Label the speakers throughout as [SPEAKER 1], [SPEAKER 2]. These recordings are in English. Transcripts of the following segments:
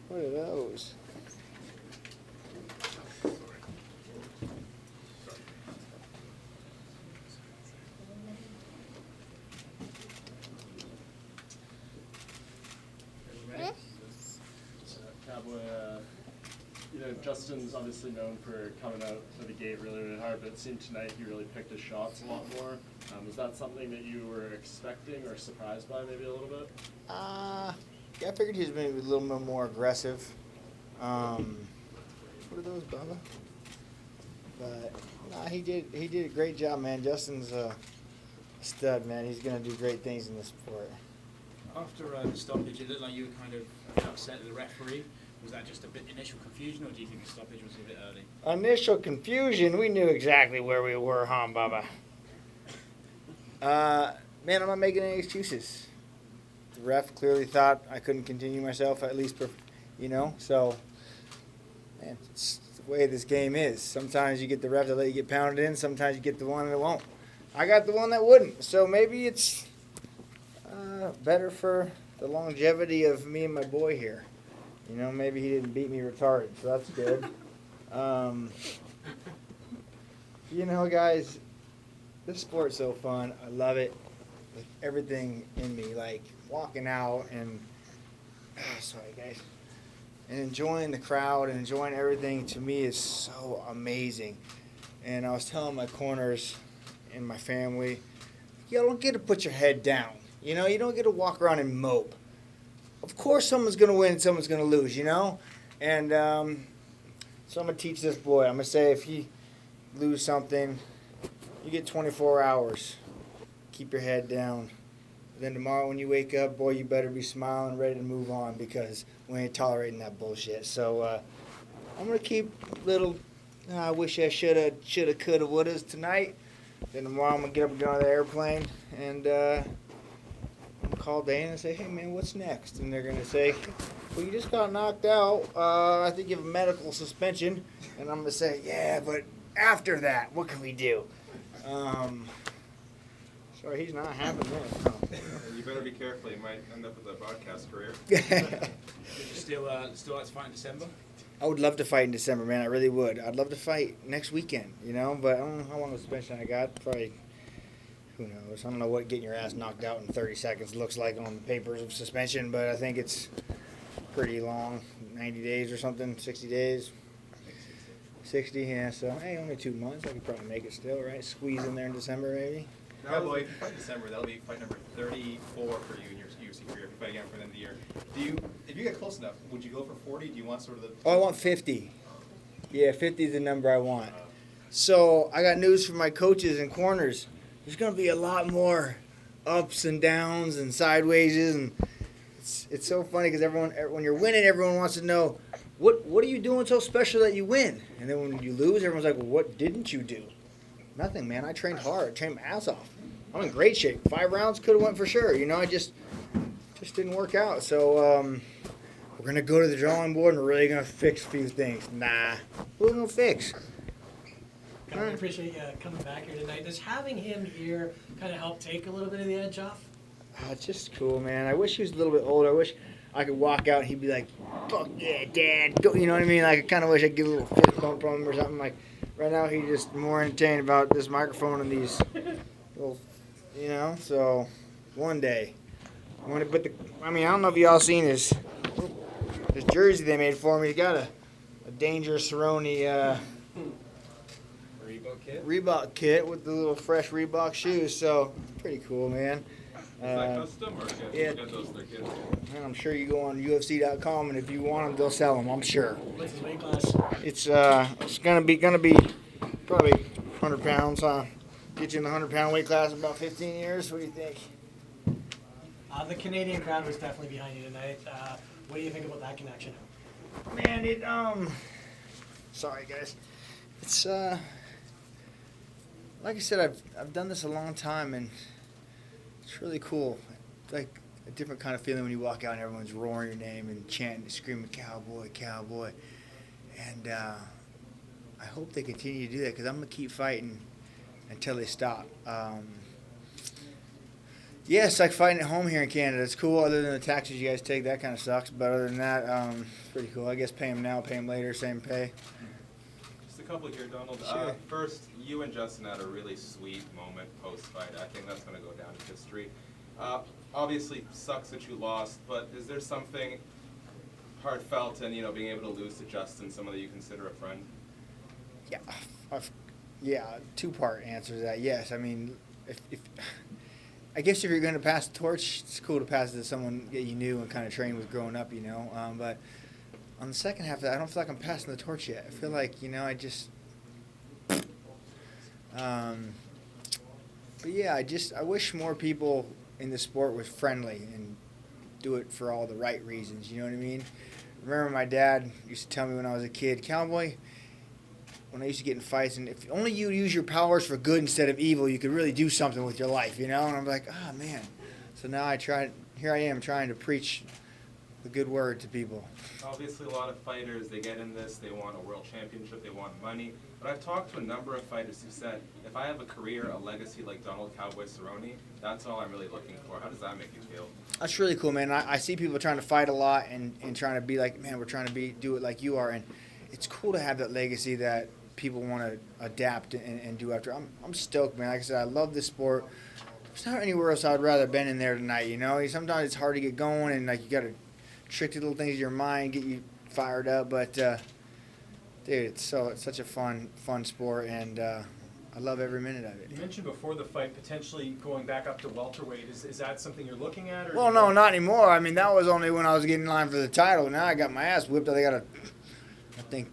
[SPEAKER 1] What are those?
[SPEAKER 2] Cowboy, Justin's obviously known for coming out of the gate really, really hard, but it seemed tonight he really picked his shots a lot more. Was that something that you were expecting or surprised by maybe a little bit?
[SPEAKER 1] Yeah, I figured he was maybe a little bit more aggressive. What are those, Bubba? But nah, he did a great job, man. Justin's a stud, man. He's gonna do great things in this sport.
[SPEAKER 3] After the stoppage, it looked like you were kind of upset at the referee. Was that just a bit initial confusion, or do you think the stoppage was a bit early?
[SPEAKER 1] Initial confusion. We knew exactly where we were, huh, Bubba? Man, I'm not making any excuses. The ref clearly thought I couldn't continue myself, at least, so, man, it's the way this game is. Sometimes you get the ref that let you get pounded in, sometimes you get the one that won't. I got the one that wouldn't, so maybe it's better for the longevity of me and my boy here. Maybe he didn't beat me retarded, so that's good. Guys, this sport's so fun. I love it with everything in me, like walking out and and enjoying the crowd and enjoying everything to me is so amazing. And I was telling my corners and my family, you don't get to put your head down. You don't get to walk around and mope. Of course someone's going to win and someone's going to lose, And so I'm going to teach this boy. I'm going to say if he lose something, you get 24 hours. Keep your head down. Then tomorrow when you wake up, boy, you better be smiling, ready to move on because we ain't tolerating that bullshit. So I'm going to keep little, I wish I shoulda, coulda, wouldas tonight. Then tomorrow I'm going to get up and get on the airplane and I'm going to call Dana and say, hey, man, what's next? And they're going to say, well, you just got knocked out. I think you have a medical suspension. And I'm going to say, yeah, but after that, what can we do? Sorry, he's not having this. No.
[SPEAKER 4] You better be careful. You might end up with a broadcast career.
[SPEAKER 3] Would you still like to fight in December?
[SPEAKER 1] I would love to fight in December, man. I really would. I'd love to fight next weekend, but I don't know how long of suspension I got. Probably, who knows? I don't know what getting your ass knocked out in 30 seconds looks like on the papers of suspension, but I think it's pretty long, 90 days or something, 60 days. 60, yeah, so, hey, only 2 months. I could probably make it still, right? Squeeze in there in December, maybe.
[SPEAKER 4] Cowboy, if you fight in December, that'll be fight number 34 for you in your UFC career if you fight again for the end of the year. If you get close enough, would you go for 40? Do you want sort of the...
[SPEAKER 1] Oh, I want 50. Yeah, 50 is the number I want. So I got news from my coaches and corners. There's going to be a lot more ups and downs and sideways, and it's so funny because when you're winning, everyone wants to know, what are you doing so special that you win? And then when you lose, everyone's like, well, what didn't you do? Nothing, man. I trained hard. I trained my ass off. I'm in great shape. 5 rounds could have went for sure. I just didn't work out. So we're going to go to the drawing board and we're really going to fix a few things. Nah. What are we going to fix?
[SPEAKER 5] I really appreciate you coming back here tonight. Does having him here kind of help take a little bit of the edge off?
[SPEAKER 1] It's just cool, man. I wish he was a little bit older. I wish I could walk out and he'd be like, fuck yeah, Dad. Go. You know what I mean? Like, I kind of wish I could get a little fist bump from him or something. Like, right now he's just more entertained about this microphone and these little, so one day. I don't know if y'all seen this jersey they made for me. He's got a dangerous Cerrone Reebok kit with the little fresh Reebok shoes. So, pretty cool, man.
[SPEAKER 4] Is that custom or
[SPEAKER 1] yeah.
[SPEAKER 4] get those for kids?
[SPEAKER 1] I'm sure you go on UFC.com and if you want them, they'll sell them. I'm sure.
[SPEAKER 5] What's his weight class?
[SPEAKER 1] It's gonna be probably 100 pounds, huh? Get you in the 100-pound weight class in about 15 years. What do you think?
[SPEAKER 5] The Canadian crowd was definitely behind you tonight. What do you think about that connection?
[SPEAKER 1] Man, sorry guys. It's like I said, I've done this a long time and it's really cool. It's like a different kind of feeling when you walk out and everyone's roaring your name and chanting, screaming, cowboy, cowboy. And I hope they continue to do that because I'm going to keep fighting until they stop. Yeah, it's like fighting at home here in Canada. It's cool. Other than the taxes you guys take, that kind of sucks. But other than that, it's pretty cool. I guess pay them now, pay them later, same pay.
[SPEAKER 4] Just a couple here, Donald.
[SPEAKER 1] Sure.
[SPEAKER 4] First, you and Justin had a really sweet moment post-fight. I think that's going to go down in history. Obviously, sucks that you lost, but is there something heartfelt in, being able to lose to Justin, someone that you consider a friend?
[SPEAKER 1] Yeah, two-part answer to that. Yes, I mean, if I guess if you're going to pass the torch, it's cool to pass it to someone that you knew and kind of trained with growing up, But on the second half of that, I don't feel like I'm passing the torch yet. I feel like, I just. But yeah, I wish more people in the sport was friendly and do it for all the right reasons. You know what I mean? I remember my dad used to tell me when I was a kid, Cowboy, when I used to get in fights, and if only you use your powers for good instead of evil, you could really do something with your life, And I'm like, oh, man. So now here I am trying to preach the good word to people.
[SPEAKER 4] Obviously, a lot of fighters, they get in this, they want a world championship, they want money. But I've talked to a number of fighters who said, if I have a career, a legacy like Donald Cowboy Cerrone, that's all I'm really looking for. How does that make you feel?
[SPEAKER 1] That's really cool, man. I see people trying to fight a lot and trying to be like, man, we're trying to do it like you are. And it's cool to have that legacy that people want to adapt and do after. I'm stoked, man. Like I said, I love this sport. There's not anywhere else I'd rather been in there tonight, Sometimes it's hard to get going and, you got to trick little things in your mind, get you fired up. But, dude, it's such a fun sport, and I love every minute of it.
[SPEAKER 6] You mentioned before the fight potentially going back up to welterweight. Is that something you're looking at? Or
[SPEAKER 1] well, no, not anymore. I mean, that was only when I was getting in line for the title. Now I got my ass whipped. I got to,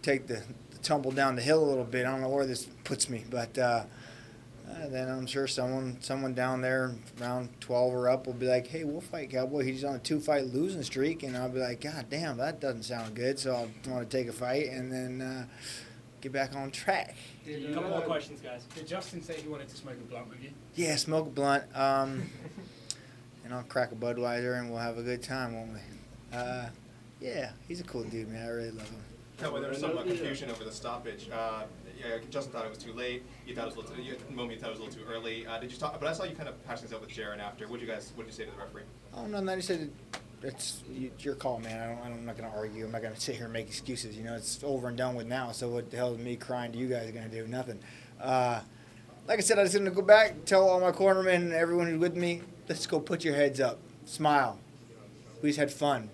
[SPEAKER 1] take the tumble down the hill a little bit. I don't know where this puts me, but then I'm sure someone down there around 12 or up will be like, hey, we'll fight Cowboy. He's on a 2-fight losing streak, and I'll be like, God damn, that doesn't sound good. So I'll want to take a fight and then get back on track.
[SPEAKER 3] A couple more questions, guys. Did Justin say he wanted to smoke a blunt with you?
[SPEAKER 1] Yeah, smoke a blunt, and I'll crack a Budweiser, and we'll have a good time, won't we? Yeah, he's a cool dude, man. I really love him.
[SPEAKER 4] There was some confusion over the stoppage. Justin thought it was too late. You thought it was a little too, at the moment you thought it was a little too early. Did you talk? But I saw you kind of hash things out with Cerrone after. What did you say to the referee?
[SPEAKER 1] Oh no, he said it's your call, man. I'm not going to argue. I'm not going to sit here and make excuses. It's over and done with now. So what the hell is me crying to you guys going to do? Nothing. Like I said, I just going to go back, tell all my cornermen and everyone who's with me, let's go put your heads up, smile. We just had fun.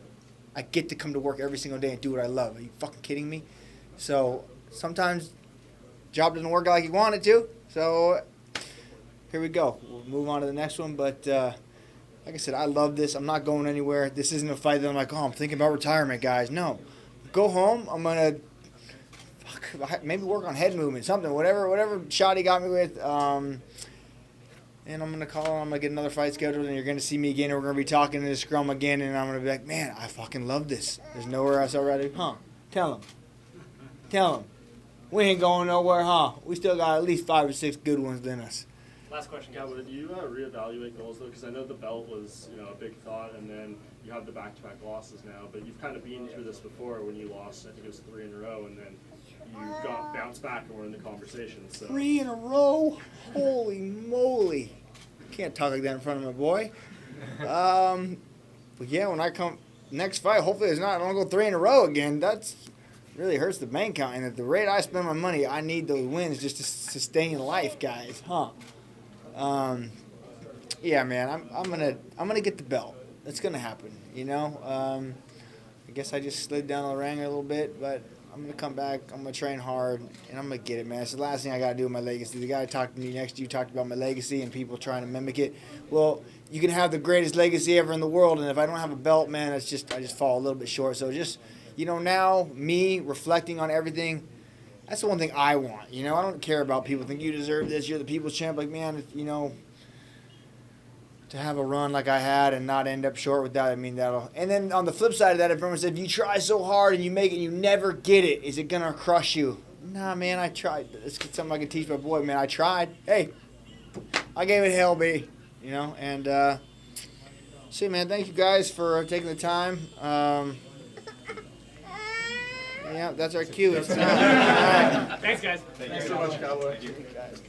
[SPEAKER 1] I get to come to work every single day and do what I love. Are you fucking kidding me? So sometimes job doesn't work out like you want it to. So here we go. We'll move on to the next one. But like I said, I love this. I'm not going anywhere. This isn't a fight that I'm like, I'm thinking about retirement, guys. No. Go home. I'm going to maybe work on head movement, something, whatever shot he got me with. And I'm going to call him. I'm going to get another fight scheduled, and you're going to see me again, and we're going to be talking in the scrum again, and I'm going to be like, man, I fucking love this. There's nowhere else I'd rather. Tell him. We ain't going nowhere, We still got at least 5 or 6 good ones in us.
[SPEAKER 3] Last question,
[SPEAKER 2] Yeah, would you reevaluate goals, though? Because I know the belt was, a big thought, and then you have the back-to-back losses now, but you've kind of been through this before when you lost, I think it was 3 in a row, and then you got bounced back and were in the conversation. So
[SPEAKER 1] 3 in a row? Holy moly. Can't talk like that in front of my boy. But yeah, when I come next fight, hopefully I don't go 3 in a row again. That's really hurts the bank account. And at the rate I spend my money, I need those wins just to sustain life, guys. Yeah, man, I'm gonna get the belt. It's gonna happen, I guess I just slid down the ring a little bit, but I'm going to come back, I'm going to train hard, and I'm going to get it, man. It's the last thing I got to do with my legacy. The guy talked to me next to you talked about my legacy and people trying to mimic it. Well, you can have the greatest legacy ever in the world, and if I don't have a belt, man, I just fall a little bit short. So just, now, me reflecting on everything, that's the one thing I want. I don't care about people think you deserve this, you're the people's champ. Like, man, to have a run like I had and not end up short with that, that'll. And then on the flip side of that, if everyone said, if you try so hard and you make it and you never get it, is it going to crush you? Nah, man, I tried. It's something I can teach my boy, man. I tried. Hey, I gave it hell, B. And, man, thank you guys for taking the time. Yeah, that's our cue. It's time.
[SPEAKER 3] Thanks, guys.
[SPEAKER 2] Thank you so much, Cowboy.
[SPEAKER 4] Thank you.
[SPEAKER 1] Guys.